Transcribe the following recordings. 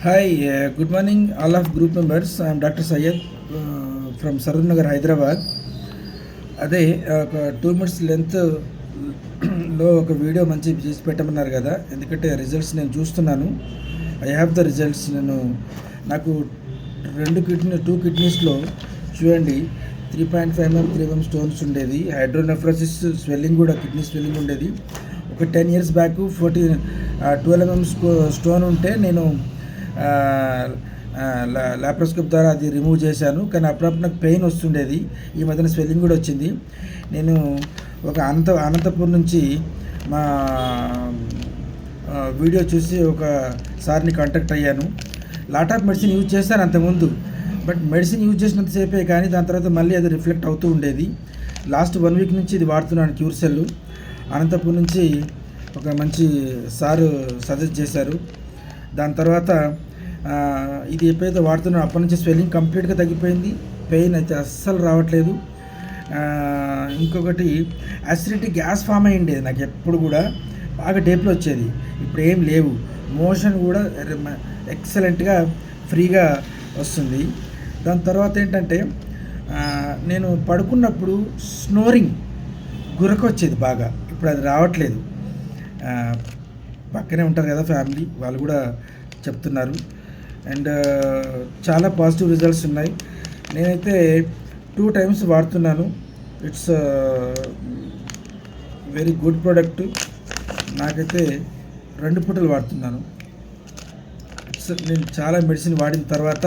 Hi, good morning, all of group members. I am Dr. Syed from Sarvanagar, Hyderabad. అదే ఒక 2 minutes length లో ఒక video మంచి చేసి పెట్టమన్నారు కదా, ఎందుకంటే రిజల్ట్స్ నేను చూస్తున్నాను. I have the results. నాకు 2 కిడ్నీస్లో చూడండి 3.5 mm 3 mm స్టోన్స్ ఉండేది. హైడ్రోనెఫ్రోసిస్ స్వెల్లింగ్ కూడా, కిడ్నీ స్వెల్లింగ్ ఉండేది. ఒక 10 years బ్యాక్ 12 mm స్టోన్ ఉంటే నేను లాప్రోస్కోప్ ద్వారా అది రిమూవ్ చేశాను. కానీ అప్పుడప్పుడు నాకు పెయిన్ వస్తుండేది. ఈ మధ్యన స్వెల్లింగ్ కూడా వచ్చింది. నేను ఒక అనంతపూర్ నుంచి మా వీడియో చూసి ఒక సార్ని కాంటాక్ట్ అయ్యాను. లాట్ ఆఫ్ మెడిసిన్ యూజ్ చేశాను అంతకుముందు, బట్ మెడిసిన్ యూజ్ చేసినంతసేపే కానీ దాని తర్వాత మళ్ళీ అది రిఫ్లెక్ట్ అవుతూ ఉండేది. లాస్ట్ 1 week నుంచి ఇది వాడుతున్నాను, క్యూర్ సెల్. అనంతపూర్ నుంచి ఒక మంచి సారు సజెస్ట్ చేశారు. దాని తర్వాత ఇది ఎప్పుడైతే వాడుతున్నానో అప్పటి నుంచి స్వెల్లింగ్ కంప్లీట్గా తగ్గిపోయింది. పెయిన్ అయితే అస్సలు రావట్లేదు. ఇంకొకటి అసిడిటీ, గ్యాస్ ఫామ్ అయి ఉండేది నాకు ఎప్పుడు కూడా, బాగా డేపులు వచ్చేది. ఇప్పుడు ఏం లేవు. మోషన్ కూడా ఎక్సలెంట్గా ఫ్రీగా వస్తుంది. దాని తర్వాత ఏంటంటే నేను పడుకున్నప్పుడు స్నోరింగ్ గురకొచ్చేది బాగా, ఇప్పుడు అది రావట్లేదు. పక్కనే ఉంటారు కదా ఫ్యామిలీ, వాళ్ళు కూడా చెప్తున్నారు. అండ్ చాలా పాజిటివ్ రిజల్ట్స్ ఉన్నాయి. నేనైతే 2 times వాడుతున్నాను. It's very good product. నాకైతే 2 పూటలు వాడుతున్నాను. నేను చాలా మెడిసిన్ వాడిన తర్వాత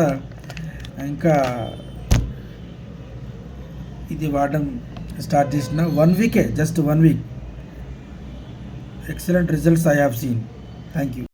ఇంకా ఇది వాడడం స్టార్ట్ చేసిన 1 week, just 1 week. Excellent results I have seen. Thank you.